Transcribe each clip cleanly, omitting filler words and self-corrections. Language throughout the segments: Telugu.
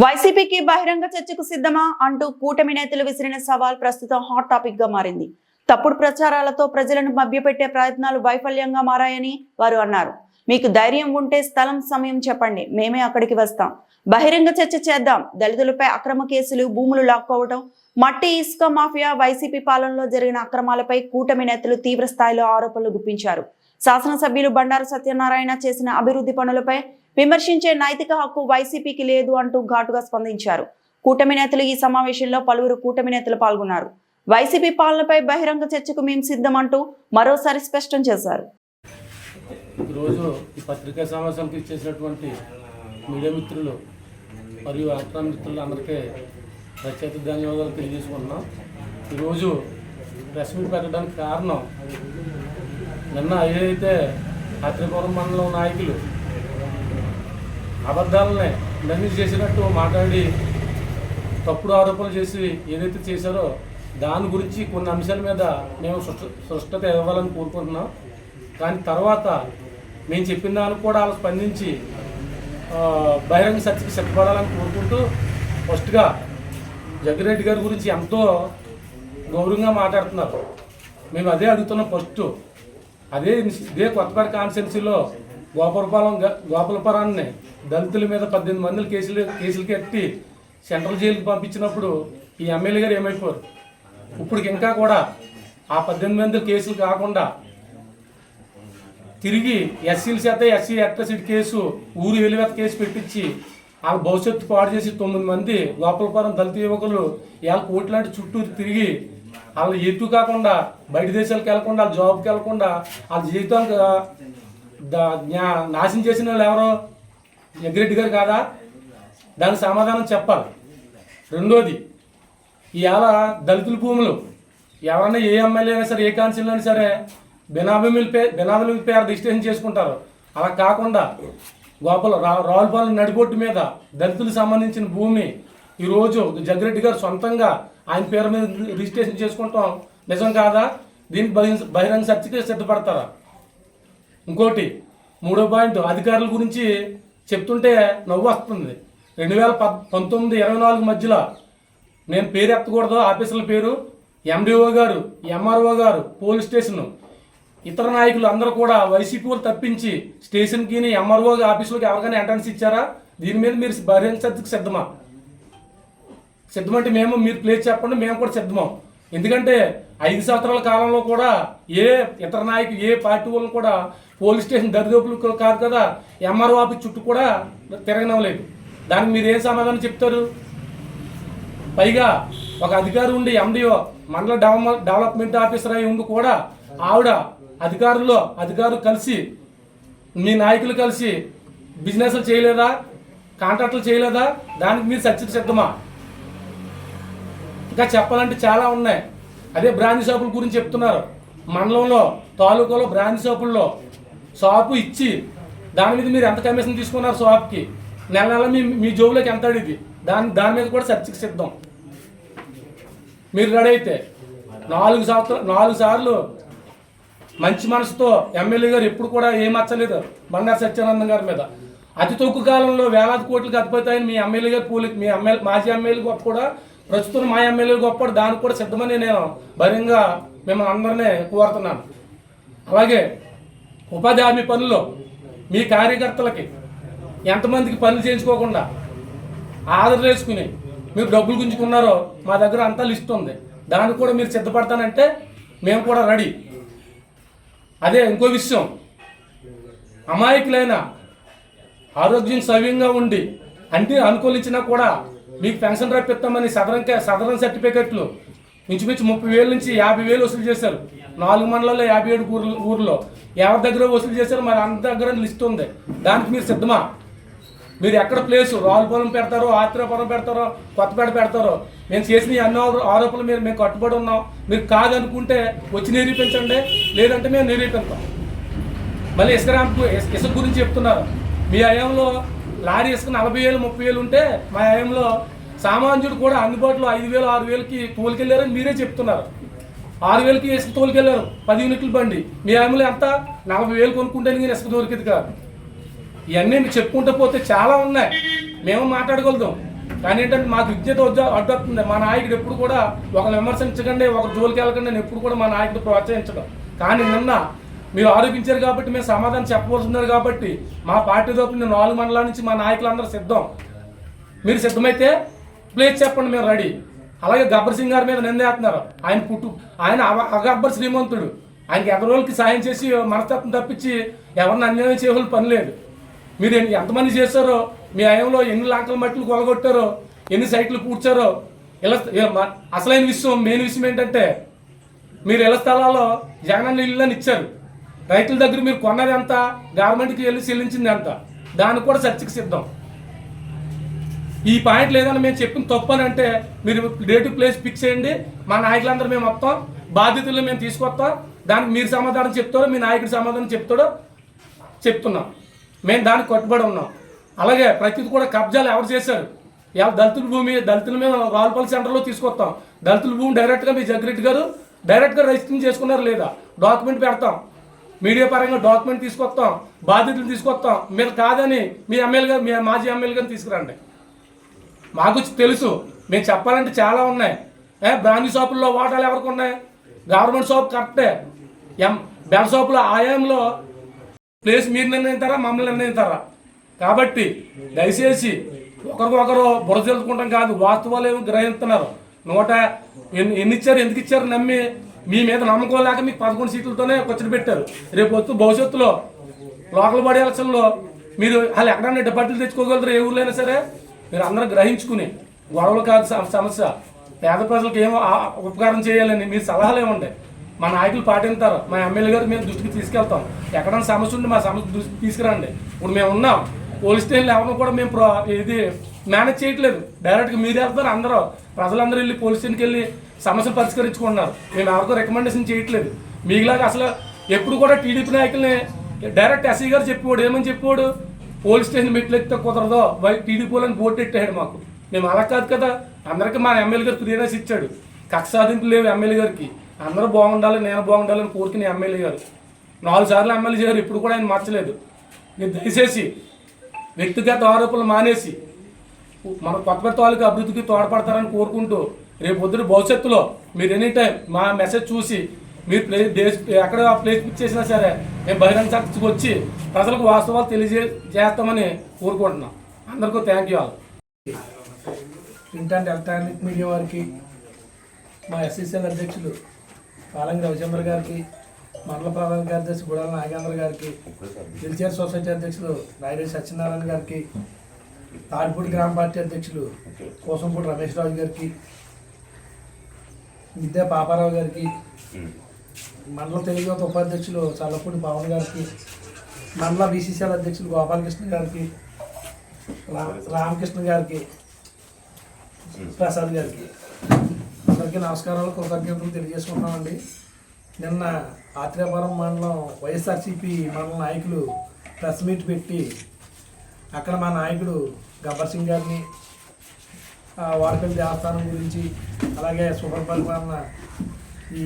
వైసీపీకి బహిరంగ చర్చకు సిద్ధమా అంటూ కూటమి నేతలు విసిరిన సవాల్ ప్రస్తుతం హాట్ టాపిక్ గా మారింది. తప్పుడు ప్రచారాలతో ప్రజలను మభ్యపెట్టే ప్రయత్నాలు వైఫల్యంగా మారాయని వారు అన్నారు. మీకు ధైర్యం ఉంటే స్థలం సమయం చెప్పండి, మేమే అక్కడికి వస్తాం. బహిరంగ చర్చ చేద్దాం. దళితులపై అక్రమ కేసులు, భూములు లాక్కోవడం, మట్టి ఇసుక మాఫియా, వైసీపీ పాలనలో జరిగిన అక్రమాలపై కూటమి నేతలు తీవ్ర స్థాయిలో ఆరోపణలు గుప్పించారు. శాసనసభ్యులు బండారు సత్యనారాయణ చేసిన అభివృద్ధి పనులపై విమర్శించే నైతిక హక్కు వైసీపీకి లేదు అంటూ ఘాటుగా స్పందించారు. కూటమి నేతలు ఈ సమావేశంలో పలువురు కూటమి నేతలు పాల్గొన్నారు. వైసీపీ పాలనపై బహిరంగ చర్చకు మేము సిద్ధమంటూ మరోసారి స్పష్టం చేశారు. ఈరోజు ఈ పత్రికా సమావేశానికి ఇచ్చేసినటువంటి మీడియా మిత్రులు మరియు ఎలక్ట్రానిక్ మిత్రులు అందరికీ ప్రత్యేక ధన్యవాదాలు తెలియజేసుకుంటున్నాం. ఈరోజు ప్రెస్ మీట్ పెట్టడానికి కారణం, నిన్న ఏదైతే ఆత్రేయపురం మండలం నాయకులు అబద్ధాలనే నమ్మి చేసినట్టు మాట్లాడి తప్పుడు ఆరోపణలు చేసి ఏదైతే చేశారో దాని గురించి కొన్ని అంశాల మీద మేము స్పష్టత ఇవ్వాలని కోరుకుంటున్నాం. కానీ తర్వాత మేము చెప్పిన దానికి కూడా వాళ్ళు స్పందించి బహిరంగ చర్చకి సిద్ధపడాలని కోరుకుంటూ, ఫస్ట్గా జగ్గిరెడ్డి గారి గురించి ఎంతో గౌరవంగా మాట్లాడుతున్నారు. మేము అదే అడుగుతున్నాం. ఫస్ట్ ఇదే కొత్తపేట కాన్స్టిట్యున్సీలో గోపాలపురాన్ని దళితుల మీద 18 మంది కేసులకి ఎత్తి సెంట్రల్ జైలుకి పంపించినప్పుడు ఈ ఎమ్మెల్యే గారు ఏమైపోయారు? ఇప్పుడు ఇంకా కూడా ఆ 18 మంది కేసులు కాకుండా తిరిగి ఎస్సీల చేత ఎస్సీ అట్రాసిటీ కేసు, ఊరు వెలివేత కేసు పెట్టించి వాళ్ళ భవిష్యత్తు పాడు చేసి 9 మంది గోపాలపురం దళిత యువకులు ఇవాళ కోట్లాంటి చుట్టూ తిరిగి వాళ్ళు ఎటు కాకుండా బయట దేశాలకు వెళ్లకుండా, వాళ్ళ జాబ్కి వెళ్లకుండా వాళ్ళ జీవితానికి నాశనం చేసిన వాళ్ళు ఎవరో? జగ్గిరెడ్డి గారు కాదా? దానికి సమాధానం చెప్పాలి. రెండోది, ఇవాళ దళితుల భూములు ఎవరైనా ఏ ఎమ్మెల్యే అయినా సరే, ఏ కౌన్సిల్ అయినా సరే బినామీల పేరు రిజిస్ట్రేషన్ చేసుకుంటారు. అలా కాకుండా రావులపాలెం నడిబొట్టు మీద దళితులకు సంబంధించిన భూమి ఈరోజు జగ్గిరెడ్డి గారు సొంతంగా ఆయన పేరు మీద రిజిస్ట్రేషన్ చేసుకుంటాం నిజం కాదా? దీనికి బహిరంగ చర్చకి సిద్ధపడతారా? ఇంకోటి, మూడో పాయింట్, అధికారుల గురించి చెప్తుంటే నవ్వు వస్తుంది. 2019-24 మధ్యలో నేను పేరు ఎత్తకూడదు, ఆఫీసర్ల పేరు, ఎండిఓ గారు, ఎంఆర్ఓ గారు, పోలీస్ స్టేషను, ఇతర నాయకులు అందరూ కూడా వైసీపీ వాళ్ళు తప్పించి స్టేషన్కి, ఎంఆర్ఓ ఆఫీసులోకి ఎవరికైనా ఎంట్రన్స్ ఇచ్చారా? దీని మీద మీరు బహిరంగ చర్చకు సిద్ధమంటే మీరు ప్లేస్ చెప్పండి, మేము కూడా సిద్ధమం. ఎందుకంటే 5 సంవత్సరాల కాలంలో కూడా ఏ ఇతర నాయకులు, ఏ పార్టీ వాళ్ళని కూడా పోలీస్ స్టేషన్ దరిదోపులు కాదు కదా, ఎంఆర్ఓ ఆఫీస్ చుట్టూ కూడా తిరగనవలేదు. దానికి మీరు ఏం సమాధానం చెప్తారు? పైగా ఒక అధికారి ఉండి, ఎండిఓ మండల డెవలప్మెంట్ ఆఫీసర్ అయి ఉండి కూడా ఆవిడ అధికారులు కలిసి, మీ నాయకులు కలిసి బిజినెస్లు చేయలేదా? కాంట్రాక్టులు చేయలేదా? దానికి మీరు చర్చకు సిద్ధమా? ఇంకా చెప్పాలంటే చాలా ఉన్నాయి. అదే బ్రాంచ్ షాపుల గురించి చెప్తున్నారు. మండలంలో, తాలూకాలో బ్రాంచ్ షాపుల్లో షాపు ఇచ్చి దాని మీద మీరు ఎంత కమిషన్ తీసుకున్నారు షాప్కి, నెల మీ జోబులోకి ఎంత అడిగింది, దాని మీద కూడా చర్చకి సిద్ధం. మీరు రెడీ అయితే 4 సార్లు మంచి మనసుతో ఎమ్మెల్యే గారు ఎప్పుడు కూడా ఏమచ్చలేదు బండారు సత్యానందం గారి మీద. అతి తక్కువ కాలంలో వేలాది కోట్లకు అధిపతాయని మీ ఎమ్మెల్యే గారు, మాజీ ఎమ్మెల్యే గొప్ప కూడా, ప్రస్తుతం మా ఎమ్మెల్యేలు గొప్ప, దానికి కూడా సిద్ధమని నేను బహిరంగంగా మిమ్మల్ని అందరినీ కోరుతున్నాను. అలాగే ఉపాధి హామీ పనుల్లో మీ కార్యకర్తలకి ఎంతమందికి పనులు చేయించుకోకుండా ఆర్డర్ వేసుకుని మీరు డబ్బులు గుంజుకున్నారో మా దగ్గర అంతా లిస్ట్ ఉంది. దానికి కూడా మీరు సిద్ధపడతానంటే మేము కూడా రెడీ. అదే ఇంకో విషయం, అమాయకులైన ఆరోగ్యం సవ్యంగా ఉండి అంటే అనుకూలించినా కూడా మీకు పెన్షన్ రప్పిస్తామని సదరన్ సర్టిఫికెట్లు ఇంచుమించు 30,000 నుంచి 50,000 వసూలు చేశారు. 4 మండలాల్లో 57 ఊర్లో ఎవరి దగ్గర వసూలు చేశారు? మరి అంత దగ్గర లిస్ట్ ఉంది. దానికి మీరు సిద్ధమా? మీరు ఎక్కడ ప్లేసు, రావులపాలెం పెడతారో, ఆత్రేయపురం పెడతారో, కొత్తపేట పెడతారో, మేము చేసిన అన్ని ఆరోపణలు మేము కట్టుబడి ఉన్నాం. మీరు కాదనుకుంటే వచ్చి నిరూపించండి, లేదంటే మేము నిరూపిస్తాం. మళ్ళీ ఇసుక గురించి చెప్తున్నారు. మీ హయాంలో లారీ ఇసుక 40,000, 30,000 ఉంటే మా హయాంలో సామాన్యుడు కూడా అందుబాటులో 5,000, 6,000కి తోలుకెళ్ళారని మీరే చెప్తున్నారు. 6,000కి ఇసుక తోలుకెళ్ళారు 10 యూనిట్ల బండి. మీ హయాంలో ఎంత? 40,000 కొనుక్కుంటే నేను ఇసుక దొరికింది కాదు. ఇవన్నీ చెప్పుకుంటూ పోతే చాలా ఉన్నాయి, మేము మాట్లాడగలుగుతాం. కానీ ఏంటంటే మాకు విజ్ఞత అడ్డొస్తుంది. మా నాయకుడు ఎప్పుడు కూడా ఒకరు విమర్శించకండి, ఒకరు జోలికి వెళ్ళకండి నేను ఎప్పుడు కూడా మా నాయకుడు ప్రోత్సహించడం. కానీ నిన్న మీరు ఆరోపించారు కాబట్టి మేము సమాధానం చెప్పవలసింది కాబట్టి మా పార్టీ తరపున 4 మండలాల నుంచి మా నాయకులందరూ సిద్ధం. మీరు సిద్ధమైతే ప్లేస్ చెప్పండి, మేము రెడీ. అలాగే గబ్బర్ సింగ్ గారి మీద నిందేస్తున్నారు. ఆయన అగబ్బర్ శ్రీమంతుడు. ఆయనకి ఎదరోళ్ళకి సాయం చేసి మనస్తత్వం తప్పించి ఎవరిని అన్యాయం చేయవలసిన పని లేదు. మీరు ఎంతమంది చేశారో, మీ హయాంలో ఎన్ని లాంకల మట్టులు కొలగొట్టారో, ఎన్ని సైట్లు పూడ్చారో. అసలైన విషయం, మెయిన్ విషయం ఏంటంటే మీరు ఇళ్ల స్థలాల్లో జగనన్న ఇళ్ళని ఇచ్చారు. రైతుల దగ్గర మీరు కొన్నది ఎంత, గవర్నమెంట్కి వెళ్ళి చెల్లించింది ఎంత, దానికి కూడా చర్చకి సిద్ధం. ఈ పాయింట్ లేదని మేము చెప్పిన తప్పు అని అంటే మీరు డేట్ ప్లేస్ ఫిక్స్ చేయండి. మా నాయకులందరూ మేము మొత్తం బాధ్యతలు మేము తీసుకొస్తాం. దానికి మీరు సమాధానం చెప్తారో, మీ నాయకుడు సమాధానం చెప్తాడో చెప్తున్నాం. మేము దానికి కట్టుబడి ఉన్నాం. అలాగే ప్రతిది కూడా కబ్జాలు ఎవరు చేశారు, దళితుల భూమి, దళితుల మీద రావులపల్లి సెంటర్లో తీసుకొస్తాం. దళితుల భూమి డైరెక్ట్గా మీ జగ్రెడ్డి గారు డైరెక్ట్గా రిజిస్ట్రేషన్ చేసుకున్నారు లేదా, డాక్యుమెంట్ పెడతాం. మీడియా పరంగా డాక్యుమెంట్ తీసుకొస్తాం, బాధ్యతలు తీసుకొస్తాం. మీరు కాదని మీ ఎమ్మెల్యే గారు, మీ మాజీ ఎమ్మెల్యే గారిని తీసుకురండి. మాకు తెలుసు, మేము చెప్పాలంటే చాలా ఉన్నాయి. బ్రాండీ షాపుల్లో వాటాలు ఎవరికి ఉన్నాయి? గవర్నమెంట్ షాప్ కరెక్టే. బెల్ షాపులో ఆయాంలో ప్లేస్ మీరు నిర్ణయిస్తారా, మమ్మల్ని నిర్ణయిస్తారా? కాబట్టి దయచేసి ఒకరికొకరు బుర్ర తెలుసుకుంటాం కాదు, వాస్తవాలు ఏమి గ్రహిస్తున్నారు. ఎన్ని ఇచ్చారు, ఎందుకు ఇచ్చారు నమ్మి మీ మీద నమ్మకం లేక మీకు 11 సీట్లతోనే ఖర్చు పెట్టారు. రేపు భవిష్యత్తులో లోకల్ బాడీ ఎలక్షన్లో మీరు వాళ్ళు ఎక్కడన్నా డిపార్టీలు తెచ్చుకోగలుగుతారు, ఏ ఊర్లైనా సరే. మీరు అందరూ గ్రహించుకుని గొడవలు కాదు సమస్య, పేద ప్రజలకు ఏమో ఉపకారం చేయాలని మీరు సలహాలు ఏముంటాయి మా నాయకులు పాటిస్తారు. మా ఎమ్మెల్యే గారు మేము దృష్టికి తీసుకెళ్తాం. ఎక్కడైనా సమస్య ఉంటే మా సమస్య దృష్టికి తీసుకురండి. ఇప్పుడు మేము ఉన్నాం, పోలీస్ స్టేషన్లు ఎవరిని కూడా మేము ఇది మేనేజ్ చేయట్లేదు. డైరెక్ట్గా మీరు వెళ్తారు, అందరూ ప్రజలందరూ వెళ్ళి పోలీస్ స్టేషన్కి వెళ్ళి సమస్యలు పరిష్కరించుకుంటున్నారు. మేము ఎవరికో రికమెండేషన్ చేయట్లేదు. మీకులాగా అసలు ఎప్పుడు కూడా టీడీపీ నాయకుల్ని డైరెక్ట్ ఎస్సీ గారు చెప్పేవాడు, ఏమని చెప్పేవాడు, పోలీస్ స్టేషన్ మెట్లు ఎక్కితే కుదరదో టీడీపీ వాళ్ళని బోర్డు ఎట్టాడు మాకు. మేము అలా కాదు కదా, అందరికీ మా ఎమ్మెల్యే గారు క్లియరెన్స్ ఇచ్చాడు. కక్ష సాధింపులు లేవు ఎమ్మెల్యే గారికి. అందరూ బాగుండాలి, నేను బాగుండాలని కోరుకునే ఎమ్మెల్యే గారు 4 సార్లు ఎమ్మెల్యే గారు ఇప్పుడు కూడా ఆయన మార్చలేదు. మీరు దయచేసి వ్యక్తిగత ఆరోపణలు మానేసి మన కొత్త తాలూకు అభివృద్ధికి తోడ్పడతారని కోరుకుంటూ రేపు పొద్దున భవిష్యత్తులో మీరు ఎనీ టైం మా మెసేజ్ చూసి మీరు ఎక్కడ ప్లేస్ పిక్ చేసినా సరే మేము బహిరంగ చర్చకు వచ్చి ప్రజలకు వాస్తవాలు తెలియజేస్తామని కోరుకుంటున్నాం. అందరికీ thank you all. Print and electronic media వారికి, మా ఎస్సీసీఎల్ అధ్యక్షులు పాలంగి రవిచంద్ర గారికి, మండల ప్రధాన కార్యదర్శి గుడాల నాగేంద్ర గారికి, విల్చైర్ సొసైటీ అధ్యక్షులు రాయరెడ్డి సత్యనారాయణ గారికి, తాడిపూడి గ్రామ పార్టీ అధ్యక్షులు కోసంపూడి రమేష్ రాజు గారికి, విద్యా పాపారావు గారికి, మండల తెలుగు ఉపాధ్యక్షులు చల్లపూడి పవన్ గారికి, మండల బీసీసీఎల్ అధ్యక్షులు గోపాలకృష్ణ గారికి, రామకృష్ణ గారికి, ప్రసాద్ గారికి అందరికీ నమస్కారాలు, కృతజ్ఞతలు తెలియజేసుకుంటున్నామండి. నిన్న ఆత్రేయపురం మండలం వైఎస్ఆర్సీపీ మండల నాయకులు ప్రెస్ మీట్ పెట్టి అక్కడ మా నాయకుడు గబ్బర్ సింగ్ గారిని వాడపల్లి దేవస్థానం గురించి, అలాగే సుపరిపాలన ఈ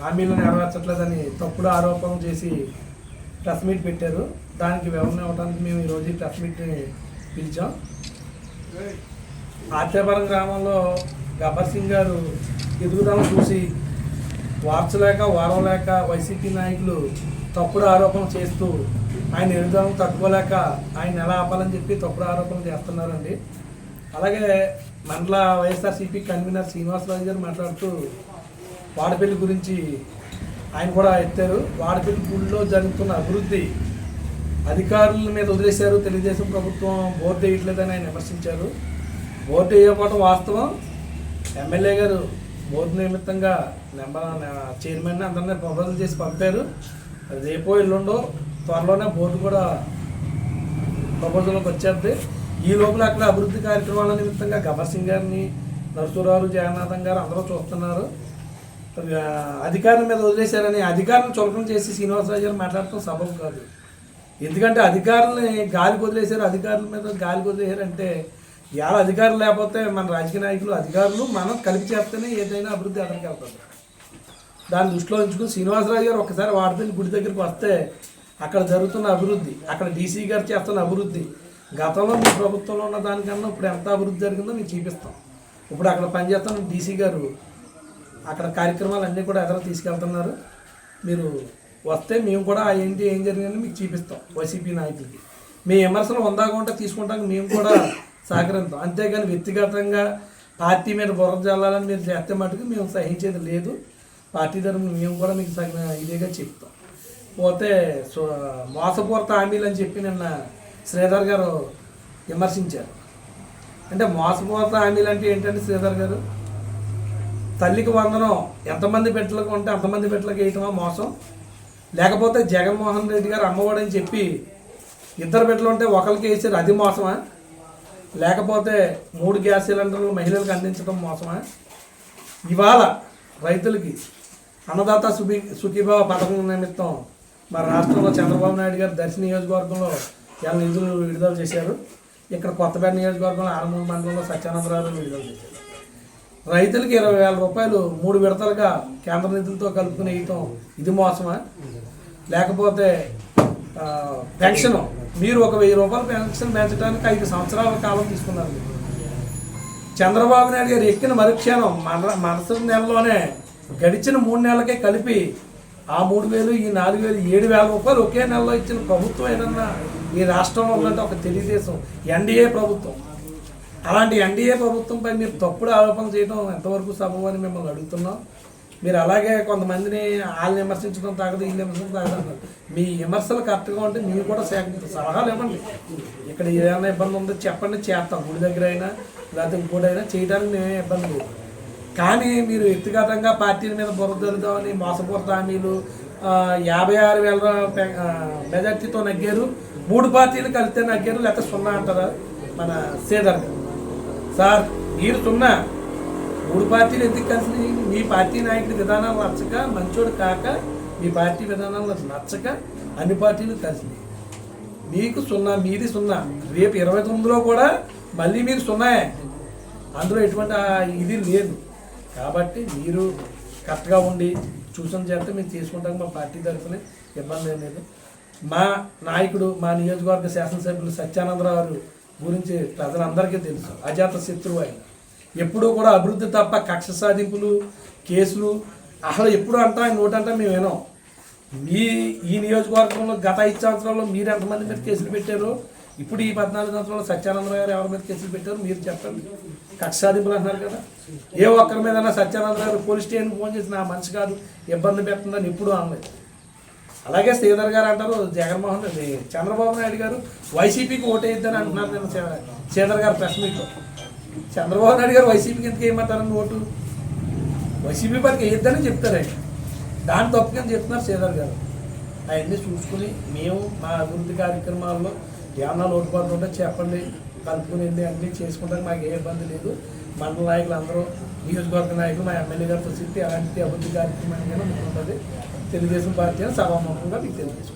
హామీలను నెరవేర్చట్లేదని తప్పుడు ఆరోపణలు చేసి ప్రెస్ మీట్ పెట్టారు. దానికి వివరణ ఇవ్వడానికి మేము ఈరోజు ఈ ప్రెస్ మీట్ని పిలిచాం. ఆత్రేయపురం గ్రామంలో గబ్బర్ సింగ్ గారు ఎదుగుదలను చూసి వార్చలేక వారం లేక వైసీపీ నాయకులు తప్పుడు ఆరోపణలు చేస్తూ ఆయన ఎదుగుదలను తట్టుకోలేక ఆయన ఎలా ఆపాలని చెప్పి తప్పుడు ఆరోపణలు చేస్తున్నారండి. అలాగే మండల వైఎస్ఆర్సీపీ కన్వీనర్ శ్రీనివాసరాజు గారు మాట్లాడుతూ వాడపల్లి గురించి ఆయన కూడా ఎత్తారు. వాడపల్లి గుడిలో జరుగుతున్న అభివృద్ధి అధికారుల మీద వదిలేశారు, తెలుగుదేశం ప్రభుత్వం బోర్డు వేయట్లేదని ఆయన విమర్శించారు. బోర్డు వేయకపోవడం వాస్తవం. ఎమ్మెల్యే గారు బోర్డు నిమిత్తంగా చైర్మన్ అందరినీ ప్రపోజల్ చేసి పంపారు. రేపో ఎల్లుండో త్వరలోనే బోర్డు కూడా ప్రపోజల్కి వచ్చేది. ఈ లోపల అక్కడ అభివృద్ధి కార్యక్రమాల నిమిత్తంగా గబ్బర్ సింగ్ గారిని, నరసూరావు, జగన్నాథం గారు అందరూ చూస్తున్నారు. అధికారుల మీద వదిలేశారని అధికారులను చులకన చేసి శ్రీనివాసరాజు గారు మాట్లాడటం సబబు కాదు. ఎందుకంటే అధికారులని గాలికి వదిలేశారు, అధికారుల మీద గాలికి వదిలేశారంటే ఇవాళ అధికారులు లేకపోతే మన రాజకీయ నాయకులు అధికారులు మనం కలిపి చేస్తేనే ఏదైనా అభివృద్ధి అతనికి వెళ్తుంది. దాన్ని దృష్టిలో ఉంచుకుని శ్రీనివాసరాజు గారు ఒకసారి వాడపల్లి గుడి దగ్గరికి వస్తే అక్కడ జరుగుతున్న అభివృద్ధి, అక్కడ డీసీ గారు చేస్తున్న అభివృద్ధి, గతంలో మీ ప్రభుత్వంలో ఉన్న దానికన్నా ఇప్పుడు ఎంత అభివృద్ధి జరిగిందో మీకు చూపిస్తాం. ఇప్పుడు అక్కడ పనిచేస్తున్న డీసీ గారు అక్కడ కార్యక్రమాలు అన్నీ కూడా ఎదురు తీసుకెళ్తున్నారు. మీరు వస్తే మేము కూడా ఏంటి ఏం జరిగిందని మీకు చూపిస్తాం. వైసీపీ నాయకులకి మీ విమర్శలు ఉందాకుంటే తీసుకుంటానికి మేము కూడా సహకరిస్తాం. అంతేగాని వ్యక్తిగతంగా పార్టీ మీద బుర్ర జల్లాలని మీరు చేస్తే మటుకు మేము సహించేది లేదు. పార్టీ తరఫున మేము కూడా మీకు ఇదేగా చెప్తాం. పోతే మోసపూరిత హామీలు అని చెప్పి నిన్న శ్రీధర్ గారు విమర్శించారు. అంటే మోసపూరిత హామీలు అంటే ఏంటంటే శ్రీధర్ గారు, తల్లికి వందనం ఎంతమంది బిడ్డలకు ఉంటే అంతమంది బిడ్డలకు వేయటమా మోసం? లేకపోతే జగన్మోహన్ రెడ్డి గారు అమ్మఒడి అని చెప్పి 2 బిడ్డలు ఉంటే ఒకరికి వేసారు, అది మోసమా? లేకపోతే 3 గ్యాస్ సిలిండర్లు మహిళలకు అందించడం మోసమా? ఇవాళ రైతులకి అన్నదాత సుఖీభావ పథకం నిమిత్తం మన రాష్ట్రంలో చంద్రబాబు నాయుడు గారు దర్శి నియోజకవర్గంలో ఇలా నిధులు విడుదల చేశారు. ఇక్కడ కొత్తపేట నియోజకవర్గంలో ఆరమూరు మండలంలో సత్యానందరావు విడుదల చేశారు. రైతులకి 20,000 రూపాయలు 3 విడతలుగా కేంద్ర నిధులతో కలుపుకుని వేయటం ఇది మోసమా? లేకపోతే పెన్షన్ మీరు 1,000 రూపాయల పెన్షన్ పెంచడానికి 5 సంవత్సరాల కాలం తీసుకున్నారు. చంద్రబాబు నాయుడు గారు ఎక్కిన మరుక్షణం మరుసటి నెలలోనే గడిచిన 3 నెలలకే కలిపి ఆ 3,000 ఈ 4,000 7,000 రూపాయలు ఒకే నెలలో ఇచ్చిన ప్రభుత్వం ఏదన్నా ఈ రాష్ట్రంలో ఉందంటే ఒక తెలుగుదేశం ఎన్డీఏ ప్రభుత్వం. అలాంటి ఎన్డీఏ ప్రభుత్వంపై మీరు తప్పుడు ఆరోపణలు చేయడం ఎంతవరకు సబబు అని మిమ్మల్ని అడుగుతున్నాం. మీరు అలాగే కొంతమందిని వాళ్ళని విమర్శించడం తాగదు, వీళ్ళు విమర్శించడం తాగదు. మీ విమర్శలు కరెక్ట్గా ఉంటే మీరు కూడా సలహాలు ఇవ్వండి. ఇక్కడ ఏదైనా ఇబ్బంది ఉందో చెప్పండి, చేస్తాం. గుడి దగ్గర అయినా లేకపోతే ఇంకోటైనా చేయడానికి మేమే ఇబ్బంది లేదు. కానీ మీరు వ్యక్తిగతంగా పార్టీల మీద బురదలుదామని మోసపూరిత హామీలు 56,000 మెజార్టీతో నగ్గారు. 3 పార్టీలు కలిస్తే నగ్గారు, లేకపోతే 0 అంటారా మన శ్రీధర్ గారు? సార్ మీరు 0, 3 పార్టీలు ఎందుకు కలిసి? మీ పార్టీ నాయకుడి విధానాలు నచ్చక, మంచోడు కాక, మీ పార్టీ విధానాలు నచ్చక అన్ని పార్టీలు కలిసినాయి. మీకు 0, మీది 0. రేపు 29లో కూడా మళ్ళీ మీరు 0. అందులో ఎటువంటి ఇది లేదు. కాబట్టి మీరు కరెక్ట్గా ఉండి చూసిన చేస్తే మీరు చేసుకుంటాక మా పార్టీ తరఫున ఇబ్బంది ఏం లేదు. మా నాయకుడు, మా నియోజకవర్గ శాసనసభ్యులు సత్యానందరావు గురించి ప్రజలందరికీ తెలుసు. అజాత శత్రువు ఆయన. ఎప్పుడూ కూడా అభివృద్ధి తప్ప కక్ష సాధింపులు, కేసులు అసలు ఎప్పుడు అంటా ఆయన నోటంటా మేము వినాం. ఈ నియోజకవర్గంలో గత 5 సంవత్సరాల్లో మీరు ఎంతమంది మీద కేసులు పెట్టారో, ఇప్పుడు ఈ 14 సంవత్సరాల్లో సత్యానందరావు గారు ఎవరి మీద కేసులు పెట్టారో మీరు చెప్పండి. కక్ష సాధింపులు అంటున్నారు కదా, ఏ ఒక్కరి మీద సత్యానందరావు గారు పోలీస్ స్టేషన్కి ఫోన్ చేసి నా మనిషి కాదు ఇబ్బంది పెట్టిందని ఎప్పుడూ అనలేదు. అలాగే శ్రీధర్ గారు అంటారు, జగన్మోహన్ రెడ్డి చంద్రబాబు నాయుడు గారు వైసీపీకి ఓటేద్దని అంటున్నారు. నేను శ్రీధర్ గారు ప్రెస్ మీట్లో చంద్రబాబు నాయుడు గారు వైసీపీకి ఎందుకు వేయమంటారని ఓటు? వైసీపీ పార్టీకి వేయొద్దని చెప్తారండి. దాని తప్పుకని చెప్తున్నారు శ్రీధర్ గారు. అవన్నీ చూసుకుని మేము మా అభివృద్ధి కార్యక్రమాల్లో ఏమన్నా లోటుపాట్లు ఉంటే చెప్పండి, కలుపుకుని అన్నీ చేసుకుంటానికి మాకు ఏ ఇబ్బంది లేదు. మండల నాయకులు అందరూ, నియోజకవర్గ నాయకులు, మా ఎమ్మెల్యే గారితో చెప్పి అలాంటి అభివృద్ధి కార్యక్రమాన్ని ఉంటుంది. తెలుగుదేశం పార్టీ అని సభాముఖంగా మీకు తెలియజేసుకుంటాం.